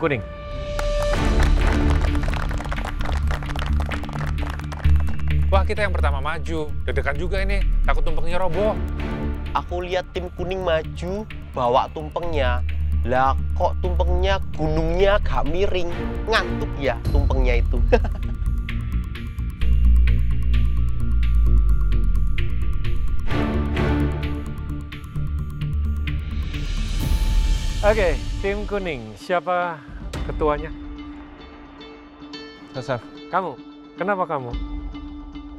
kuning. Wah, kita yang pertama maju. Deg-degan juga ini, takut tumpengnya roboh. Aku lihat tim kuning maju, bawa tumpengnya. Lah kok tumpengnya gunungnya agak miring. Ngantuk ya tumpengnya itu. Oke, tim kuning. Siapa ketuanya? Chef, Kamu. Kenapa kamu?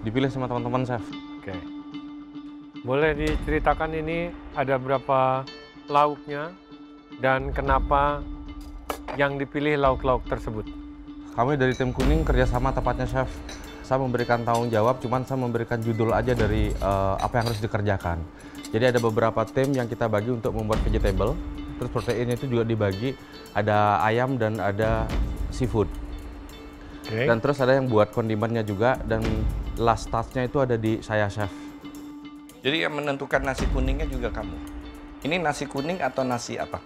dipilih sama teman-teman chef. Oke. Boleh diceritakan ini ada berapa lauknya dan kenapa yang dipilih lauk-lauk tersebut? Kami dari tim kuning kerjasama tepatnya chef. Saya memberikan tanggung jawab, cuman saya memberikan judul aja dari apa yang harus dikerjakan. Jadi ada beberapa tim yang kita bagi untuk membuat vegetable. Terus proteinnya itu juga dibagi, ada ayam dan ada seafood. Oke. Dan terus ada yang buat kondimennya juga, dan last touch-nya itu ada di saya chef. Jadi yang menentukan nasi kuningnya juga kamu. Ini nasi kuning atau nasi apa?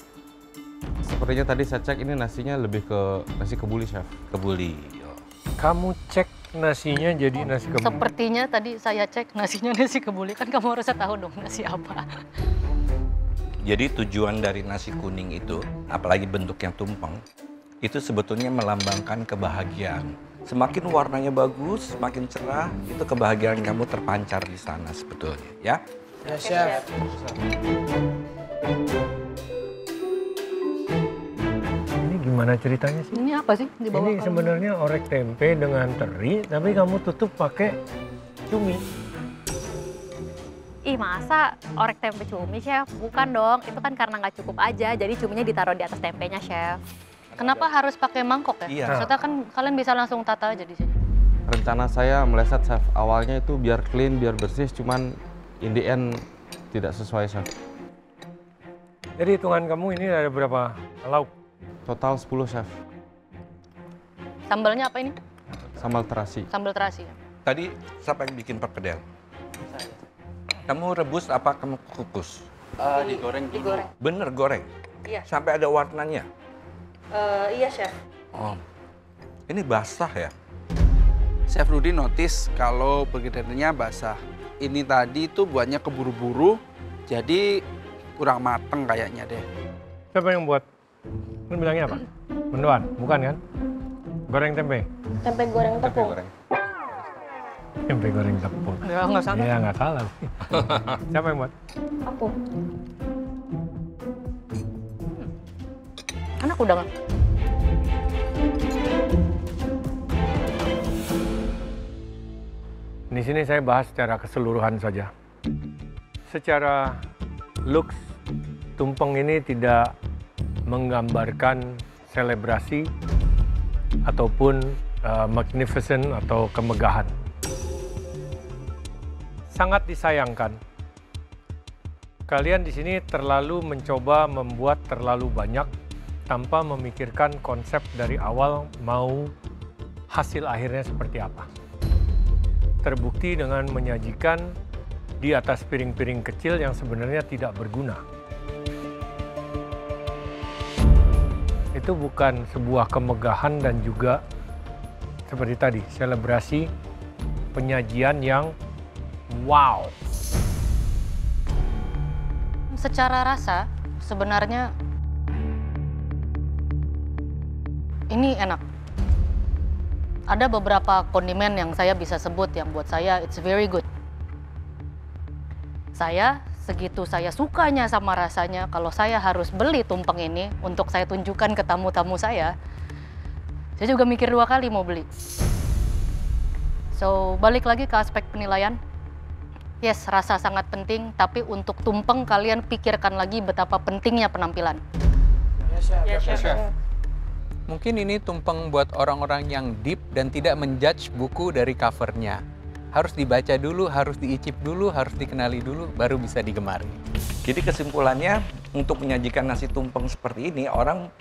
Sepertinya tadi saya cek ini nasinya lebih ke nasi kebuli chef. Kebuli. Kamu cek nasinya jadi nasi kebuli. Sepertinya tadi saya cek nasinya nasi kebuli, kan kamu harusnya tahu dong nasi apa. Jadi tujuan dari nasi kuning itu, apalagi bentuknya tumpeng, itu sebetulnya melambangkan kebahagiaan. Semakin warnanya bagus, semakin cerah, itu kebahagiaan kamu terpancar di sana sebetulnya, ya? Ya, Chef. Ini gimana ceritanya sih? Ini apa sih di bawah Ini sebenarnya orek tempe dengan teri, tapi kamu tutup pakai cumi. Ih, masa orek tempe cumi, Chef? Bukan dong, itu kan karena nggak cukup aja, jadi cuminya ditaruh di atas tempenya, Chef. Kenapa harus pakai mangkok ya? Iya. Maksudnya kan kalian bisa langsung tata aja di sini. Rencana saya meleset chef, awalnya itu biar clean, biar bersih, cuman in the end tidak sesuai chef. Jadi hitungan kamu ini ada berapa lauk? Total 10 chef, Sambalnya apa ini? sambal terasi. Sambal terasi. Tadi siapa yang bikin perkedel? Kamu rebus apa kamu kukus? Digoreng dulu. Digoreng. Bener goreng? Iya. Sampai ada warnanya? Iya, Chef. Oh, ini basah ya? Chef Rudy notice kalau pergedelnya basah. Ini tadi tuh buatnya keburu-buru, jadi kurang mateng kayaknya deh. Siapa yang buat? Lu bilangnya apa? Mendoan? Bukan kan? Goreng tempe? Tempe goreng Tempe tepung. goreng. Tempe goreng tepung. Ya, nggak salah. Ya nggak salah. Siapa yang buat? Aku. Anak udah nggak? Di sini saya bahas secara keseluruhan saja. Secara looks, tumpeng ini tidak menggambarkan selebrasi ataupun magnificent atau kemegahan. Sangat disayangkan. Kalian di sini terlalu mencoba membuat terlalu banyak tanpa memikirkan konsep dari awal mau hasil akhirnya seperti apa. Terbukti dengan menyajikan di atas piring-piring kecil yang sebenarnya tidak berguna. Itu bukan sebuah kemegahan dan juga seperti tadi, selebrasi penyajian yang wow. Secara rasa sebenarnya ini enak. Ada beberapa kondimen yang saya bisa sebut yang buat saya it's very good. Saya segitu saya sukanya sama rasanya, kalau saya harus beli tumpeng ini untuk saya tunjukkan ke tamu-tamu saya juga mikir 2 kali mau beli. So, balik lagi ke aspek penilaian. Yes, rasa sangat penting, tapi untuk tumpeng kalian pikirkan lagi betapa pentingnya penampilan. Ya, Chef. Mungkin ini tumpeng buat orang-orang yang deep dan tidak menjudge buku dari covernya. Harus dibaca dulu, harus diicip dulu, harus dikenali dulu, baru bisa digemari. Jadi kesimpulannya, untuk menyajikan nasi tumpeng seperti ini, orang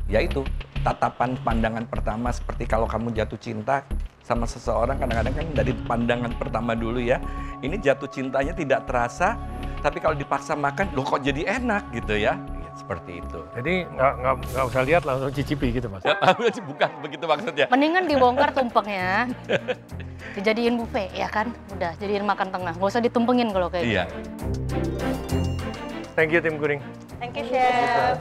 yaitu tatapan pandangan pertama seperti kalau kamu jatuh cinta sama seseorang, kadang-kadang kan dari pandangan pertama dulu ya. Ini jatuh cintanya tidak terasa, tapi kalau dipaksa makan, loh kok jadi enak gitu ya. seperti itu. Jadi nggak usah lihat langsung cicipi gitu Mas. Bukan begitu maksudnya. Mendingan dibongkar tumpengnya, dijadiin buffet ya kan? Udah, jadiin makan tengah. Nggak usah ditumpengin kalau kayak gitu. Iya. Thank you tim kuning. Thank you, Chef.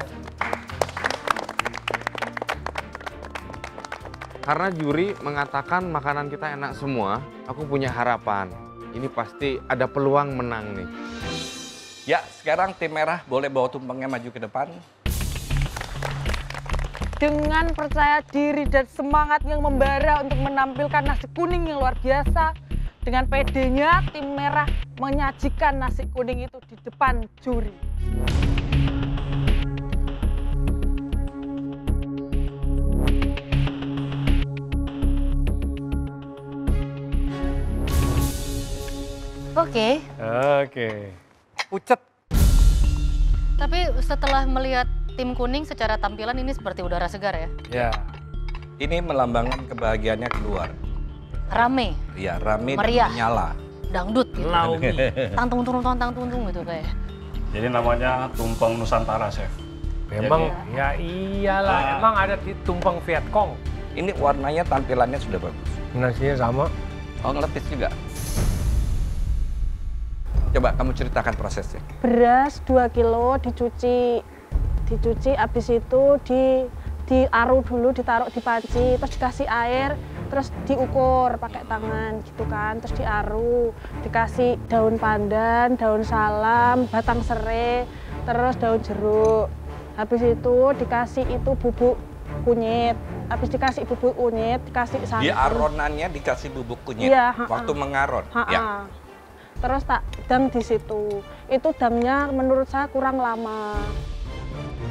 Karena juri mengatakan makanan kita enak semua, aku punya harapan. Ini pasti ada peluang menang nih. Ya, sekarang tim merah boleh bawa tumpengnya maju ke depan. Dengan percaya diri dan semangat yang membara untuk menampilkan nasi kuning yang luar biasa, dengan pedenya tim merah menyajikan nasi kuning itu di depan juri. Oke. Pucet. Tapi setelah melihat tim kuning secara tampilan ini seperti udara segar ya? Ya. Ini melambangkan kebahagiaannya keluar. Rame, Iya, rame Meriah. dan menyala. dangdut gitu. Laumi. Tang-tung-tung gitu kayak. Jadi namanya tumpeng Nusantara, Chef. Memang ya iyalah, emang ada tumpeng Vietcong. Ini warnanya, tampilannya sudah bagus. Nasinya sama. Oh, ngelepis juga. Coba kamu ceritakan prosesnya. Beras 2 kilo dicuci, habis itu diaru dulu, ditaruh di panci, terus dikasih air, terus diukur pakai tangan gitu kan, terus diaru, dikasih daun pandan, daun salam, batang serai, terus daun jeruk. Habis itu dikasih itu bubuk kunyit, habis dikasih bubuk kunyit, dikasih santan. Di aronannya dikasih bubuk kunyit, Iya, waktu mengaron. Ya. Terus tak dang di situ. Itu dangnya menurut saya kurang lama.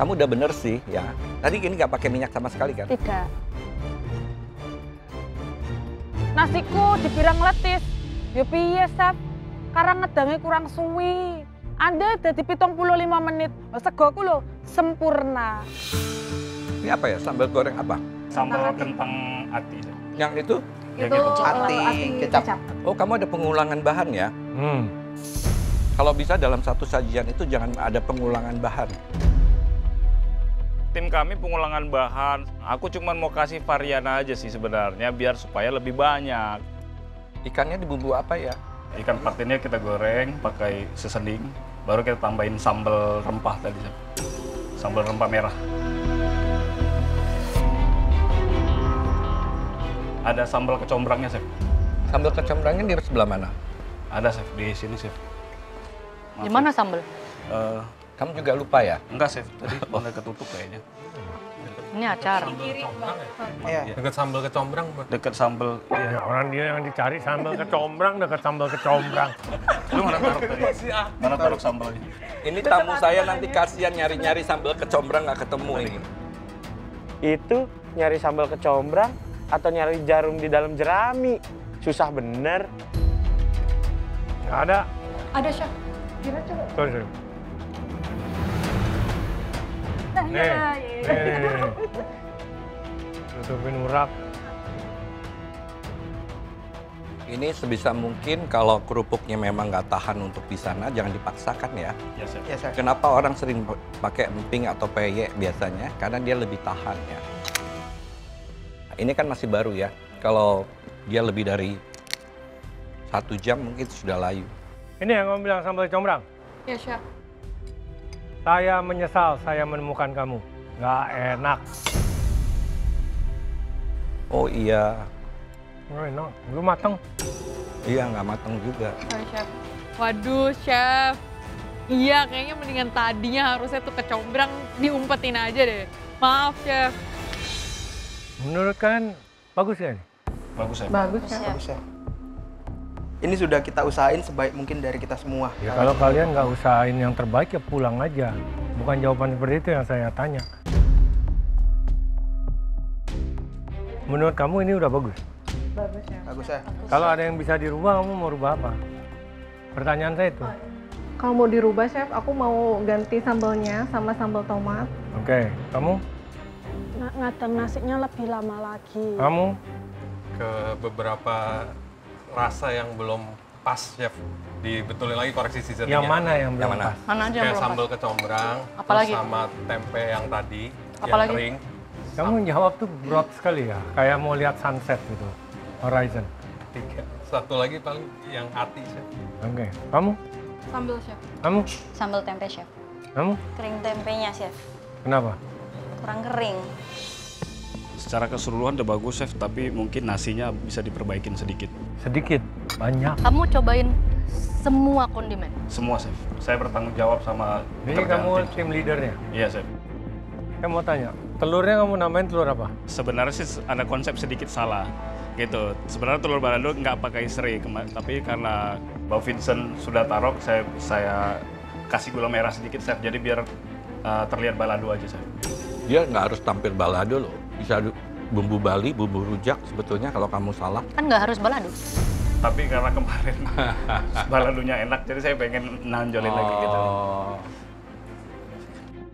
Kamu udah bener sih, ya. Tadi ini nggak pakai minyak sama sekali kan? Tidak. Nasiku dibirang letis. Ya piye, Chef? Karena ngedangnya kurang suwi. Anda udah di 75 menit. Segoku lho sempurna. Ini apa ya? Sambal goreng apa? Sambal kentang ati. Yang itu? Itu ati kecap. Oh, kamu ada pengulangan bahan ya? Kalau bisa dalam satu sajian itu jangan ada pengulangan bahan. Tim kami pengulangan bahan. Aku cuma mau kasih varian aja sih sebenarnya biar supaya lebih banyak. Ikannya dibumbu apa ya? Ikan patinnya kita goreng pakai sesening. Baru kita tambahin sambal rempah tadi. Sambal rempah merah. Ada sambal kecombrangnya, Chef. Sambal kecombrangnya di sebelah mana? Ada, Chef. Di sini, Chef. Di mana sambal? Kamu juga lupa ya? Enggak, Chef. Tadi udah ketutup kayaknya. Ini acar. Iya. Dekat sambal kecombrang, Pak. Dekat sambal. Ya, orang dia yang dicari sambal kecombrang, dekat sambal kecombrang. Lu mana taruh tadi? Mana taruh sambalnya? Ini tamu saya nanti kasihan nyari-nyari sambal kecombrang nggak ketemu ini. Itu nyari sambal kecombrang atau nyari jarum di dalam jerami. Susah bener. Nggak ada. Ada, Chef. Kira coba. Sorry. Nah, Nih. Tutupin urak. Ini sebisa mungkin kalau kerupuknya memang nggak tahan untuk di sana, jangan dipaksakan ya. Ya, Chef. Ya, Chef. Kenapa orang sering pakai emping atau peyek biasanya? Karena dia lebih tahan ya. Ini kan masih baru ya. Kalau dia lebih dari 1 jam mungkin sudah layu. Ini yang kamu bilang sambal kecombrang? Ya, Chef. Saya menyesal saya menemukan kamu. Nggak enak. Oh iya. Nggak enak. Belum mateng. Iya, nggak matang juga. Sorry, Chef. Waduh, Chef. Iya, kayaknya mendingan tadinya harusnya tuh kecombrang diumpetin aja deh. Maaf, Chef. Menurut kalian bagus ya ini? Bagus, Chef. Bagus, Chef. Bagus ya. Ini sudah kita usahain sebaik mungkin dari kita semua. Ya kalau kalian nggak usahain yang terbaik ya pulang aja. Bukan jawaban seperti itu yang saya tanya. Menurut kamu ini udah bagus? Bagus, Chef. Bagus ya. Kalau ada yang bisa dirubah, kamu mau rubah apa? Pertanyaan saya itu. Kalau mau dirubah, Chef, aku mau ganti sambalnya sama sambal tomat. Oke, kamu? Ngadang nasinya lebih lama lagi. Kamu? Ke beberapa rasa yang belum pas, Chef. Dibetulin lagi koreksi seasoningnya. Yang mana yang belum pas? Mana aja yang Kayak belum sambal pas? kecombrang, Apalagi? terus sama tempe yang tadi, Apalagi? yang kering. Kamu jawab tuh broad sekali ya, kayak mau lihat sunset gitu, horizon. Satu lagi paling yang hati, Chef. Oke, kamu? Sambal, Chef. Kamu? Sambal tempe, Chef. Kamu? Kering tempenya, Chef. Kenapa? Kurang kering. Secara keseluruhan udah bagus, Chef, tapi mungkin nasinya bisa diperbaikin sedikit. Sedikit, banyak. Kamu cobain semua kondimen? Semua, Chef. Saya bertanggung jawab sama Jadi pekerjaan kamu tim. tim leadernya? Iya, Chef. Saya mau tanya, telurnya kamu namain telur apa? Sebenarnya sih ada konsep sedikit salah. Gitu. Sebenarnya telur balado nggak pakai serai, tapi karena Bang Vincent sudah taruh, saya kasih gula merah sedikit, Chef. Jadi biar terlihat balado aja, Chef. Dia nggak harus tampil balado loh. Bisa bumbu Bali, bumbu rujak sebetulnya kalau kamu salah. Kan nggak harus balado. Tapi karena kemarin baladonya enak, jadi saya pengen nanjolin lagi gitu.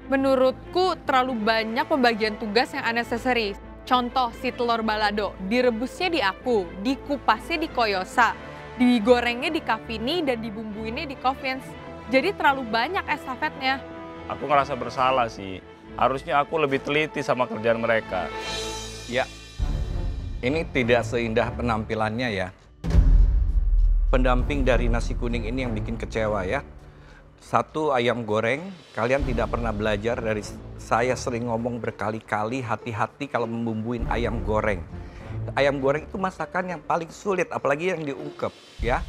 Menurutku terlalu banyak pembagian tugas yang unnecessary. Contoh si telur balado, direbusnya di aku, dikupasnya di Koyosa, digorengnya di Kavini, dan dibumbuinnya di Kovens. Jadi terlalu banyak estafetnya. Aku ngerasa bersalah sih. Harusnya aku lebih teliti sama kerjaan mereka. Ya, ini tidak seindah penampilannya ya. Pendamping dari nasi kuning ini yang bikin kecewa ya. Satu, ayam goreng, kalian tidak pernah belajar dari saya sering ngomong berkali-kali hati-hati kalau membumbuin ayam goreng. Ayam goreng itu masakan yang paling sulit, apalagi yang diungkep ya.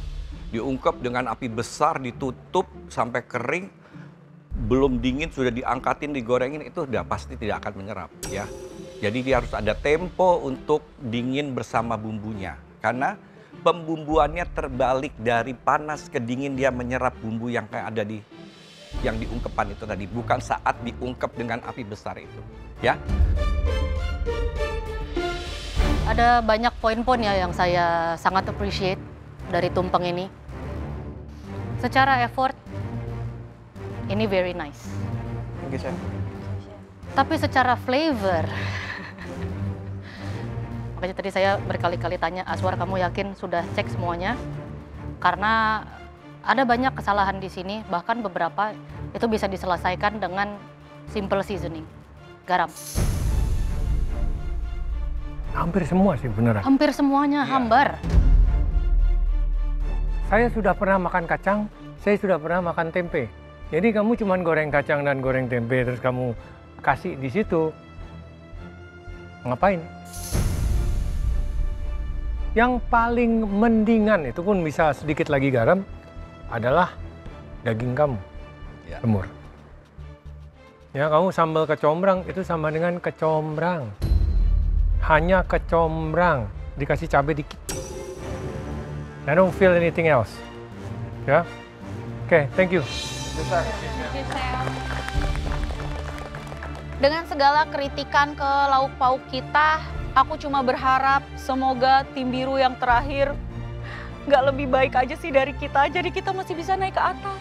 Diungkep dengan api besar, ditutup sampai kering, belum dingin sudah diangkatin, digorengin, itu udah pasti tidak akan menyerap ya. Jadi dia harus ada tempo untuk dingin bersama bumbunya. Karena pembumbuannya terbalik dari panas ke dingin, dia menyerap bumbu yang kayak ada di yang diungkepan itu tadi, bukan saat diungkep dengan api besar itu, ya. Ada banyak poin-poin ya yang saya sangat appreciate dari tumpeng ini. Secara effort, ini very nice. Oke, Chef. Tapi secara flavor, makanya tadi saya berkali-kali tanya, Aswar kamu yakin sudah cek semuanya? Karena ada banyak kesalahan di sini, bahkan beberapa itu bisa diselesaikan dengan simple seasoning, garam. Hampir semua sih beneran. Hampir semuanya hambar. Saya sudah pernah makan kacang, saya sudah pernah makan tempe. Jadi kamu cuma goreng kacang dan goreng tempe, terus kamu kasih di situ. Ngapain? Yang paling mendingan, itu pun bisa sedikit lagi garam, adalah daging kamu, semur. Ya, kamu sambal kecombrang, itu sama dengan kecombrang. Hanya kecombrang, dikasih cabai dikit. I don't feel anything else. Ya, oke, thank you. Dengan segala kritikan ke lauk pauk kita, aku cuma berharap semoga tim biru yang terakhir nggak lebih baik aja sih dari kita, jadi kita masih bisa naik ke atas.